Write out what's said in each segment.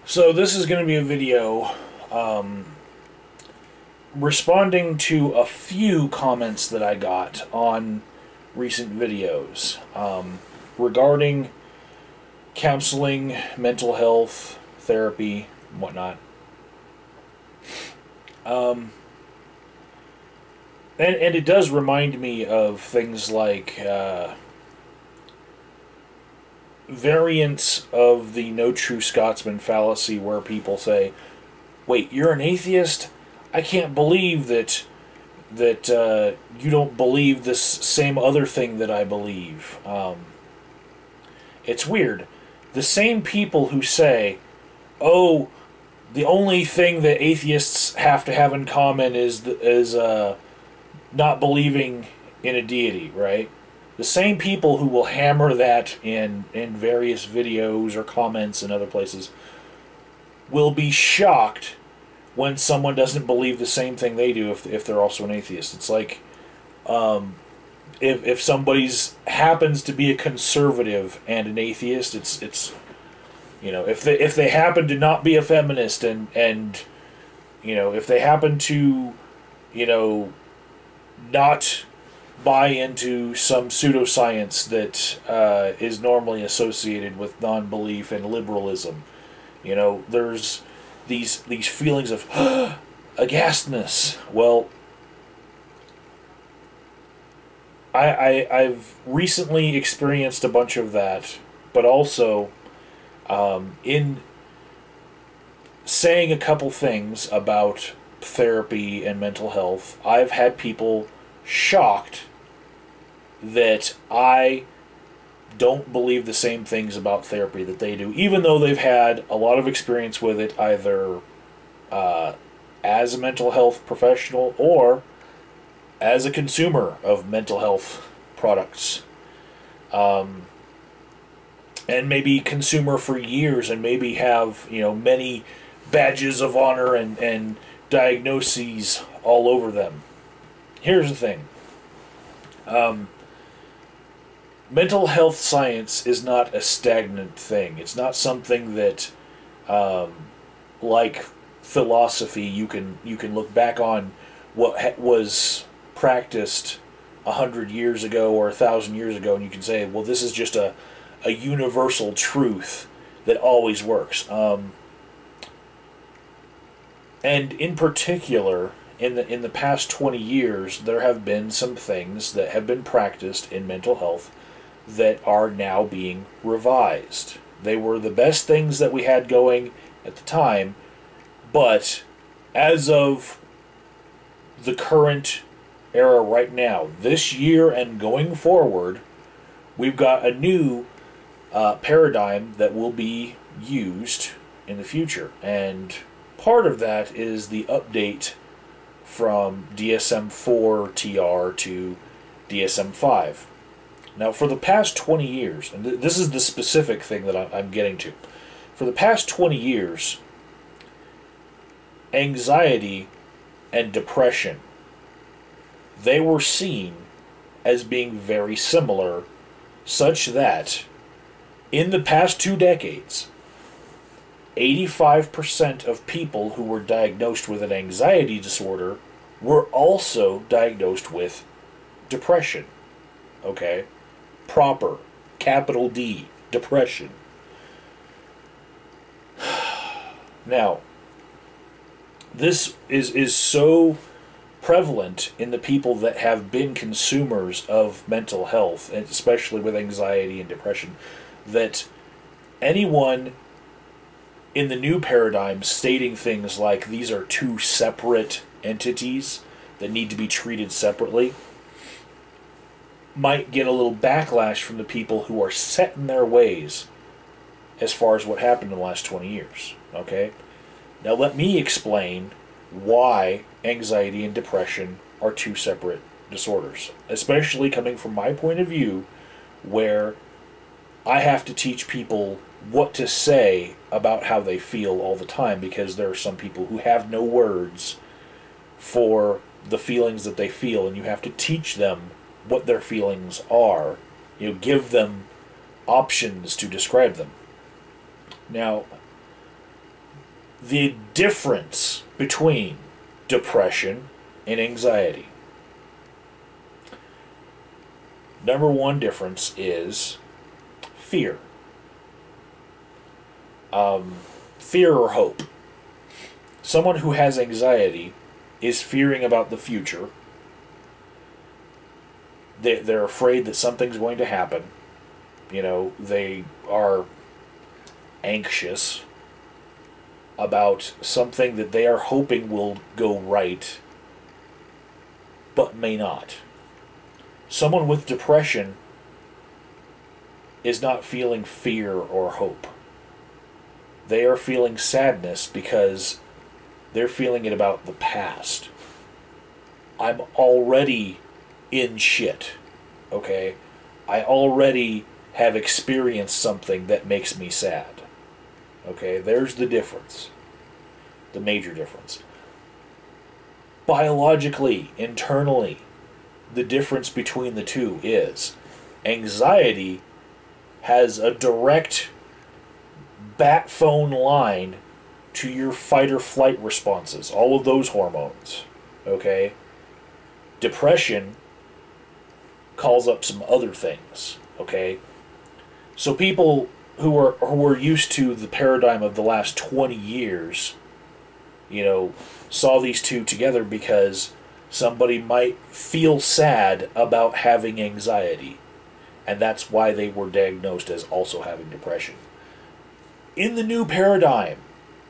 So this is going to be a video responding to a few comments that I got on recent videos regarding counseling, mental health, therapy, and whatnot. And it does remind me of things like variants of the no true Scotsman fallacy, where people say, wait, you're an atheist? I can't believe that you don't believe this same other thing that I believe. It's weird. The same people who say, oh, the only thing that atheists have to have in common is not believing in a deity, right? The same people who will hammer that in various videos or comments and other places will be shocked when someone doesn't believe the same thing they do if they're also an atheist. It's like if somebody's happens to be a conservative and an atheist, it's you know, if they happen to not be a feminist and you know, if they happen to, you know, not buy into some pseudoscience that is normally associated with non-belief and liberalism. You know, there's these feelings of aghastness. Well, I've recently experienced a bunch of that, but also in saying a couple things about therapy and mental health, I've had people shocked that I don't believe the same things about therapy that they do, even though they've had a lot of experience with it, either as a mental health professional or as a consumer of mental health products. And maybe consumer for years, and maybe have, you know, many badges of honor and diagnoses all over them. Here's the thing. Mental health science is not a stagnant thing. It's not something that, like philosophy, you can look back on what was practiced 100 years ago or 1,000 years ago, and you can say, well, this is just a universal truth that always works. And in particular, in the past 20 years, there have been some things that have been practiced in mental health that are now being revised. They were the best things that we had going at the time, but as of the current era right now, this year and going forward, we've got a new paradigm that will be used in the future. And part of that is the update from DSM-4 TR to DSM-5. Now, for the past 20 years, and this is the specific thing that I'm getting to, for the past 20 years, anxiety and depression, they were seen as being very similar, such that in the past 2 decades, 85% of people who were diagnosed with an anxiety disorder were also diagnosed with depression. Okay? Proper, capital D, depression. Now, this is so prevalent in the people that have been consumers of mental health, and especially with anxiety and depression, that anyone in the new paradigm stating things like these are two separate entities that need to be treated separately might get a little backlash from the people who are set in their ways as far as what happened in the last 20 years. Okay? Now let me explain why anxiety and depression are two separate disorders, especially coming from my point of view, where I have to teach people what to say about how they feel all the time, because there are some people who have no words for the feelings that they feel, and you have to teach them what their feelings are. You know, give them options to describe them. Now, the difference between depression and anxiety. Number one difference is fear. Fear or hope. Someone who has anxiety is fearing about the future. They're afraid that something's going to happen. You know, they are anxious about something that they are hoping will go right, but may not. Someone with depression is not feeling fear or hope. They are feeling sadness because they're feeling it about the past. I'm already in shit, okay? I already have experienced something that makes me sad. Okay, there's the difference. The major difference. Biologically, internally, the difference between the two is anxiety has a direct bat phone line to your fight or flight responses, all of those hormones. Okay? Depression calls up some other things. Okay? So people who are used to the paradigm of the last 20 years, you know, saw these two together because somebody might feel sad about having anxiety, and that's why they were diagnosed as also having depression. In the new paradigm,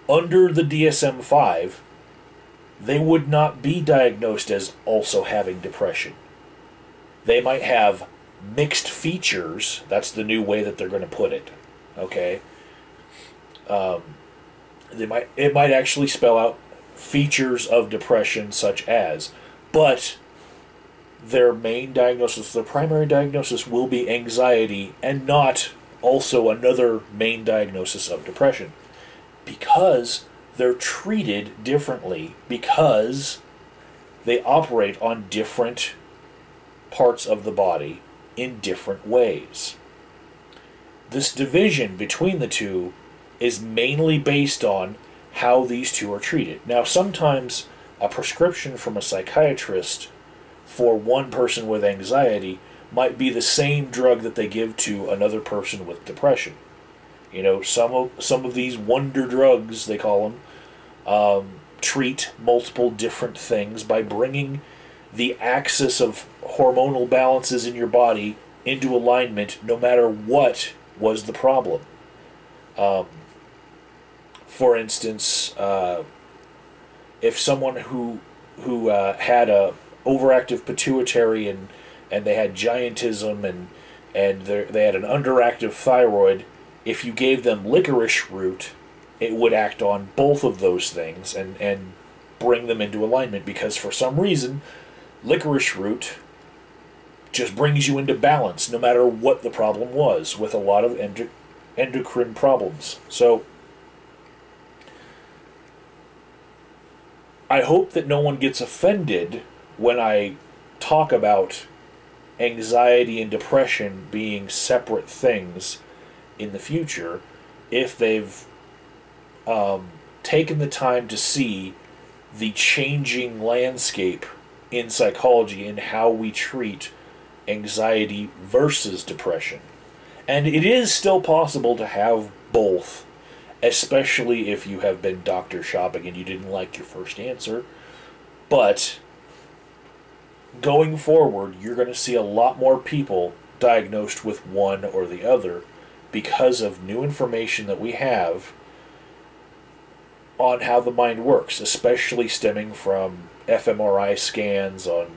under the DSM-5, they would not be diagnosed as also having depression. They might have mixed features. That's the new way that they're going to put it. Okay? It might actually spell out features of depression such as, but their main diagnosis, their primary diagnosis will be anxiety and not also another main diagnosis of depression, because they're treated differently, because they operate on different parts of the body in different ways. This division between the two is mainly based on how these two are treated. Now, sometimes a prescription from a psychiatrist for one person with anxiety might be the same drug that they give to another person with depression. You know, some of these wonder drugs, they call them, treat multiple different things by bringing the axis of hormonal balances in your body into alignment, no matter what was the problem. For instance, if someone who had a overactive pituitary and they had giantism and they had an underactive thyroid, if you gave them licorice root, it would act on both of those things and bring them into alignment, because for some reason licorice root just brings you into balance no matter what the problem was, with a lot of endocrine problems. So I hope that no one gets offended when I talk about anxiety and depression being separate things in the future, if they've taken the time to see the changing landscape in psychology and how we treat anxiety versus depression. And it is still possible to have both, especially if you have been doctor shopping and you didn't like your first answer. But going forward, you're going to see a lot more people diagnosed with one or the other because of new information that we have on how the mind works, especially stemming from fMRI scans on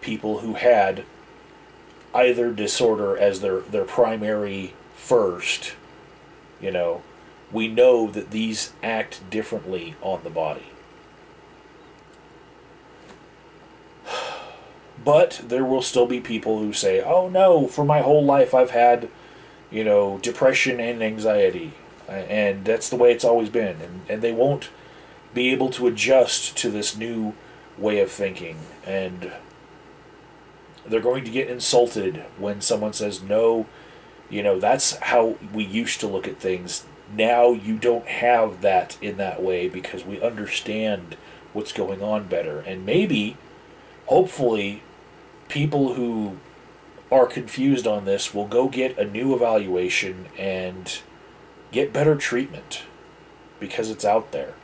people who had either disorder as their primary first. You know, we know that these act differently on the body. But there will still be people who say, oh no, for my whole life I've had, you know, depression and anxiety, and that's the way it's always been. And they won't be able to adjust to this new way of thinking, and they're going to get insulted when someone says, no, That's how we used to look at things. Now you don't have that in that way because we understand what's going on better. And maybe, hopefully, people who are confused on this will go get a new evaluation and get better treatment because it's out there.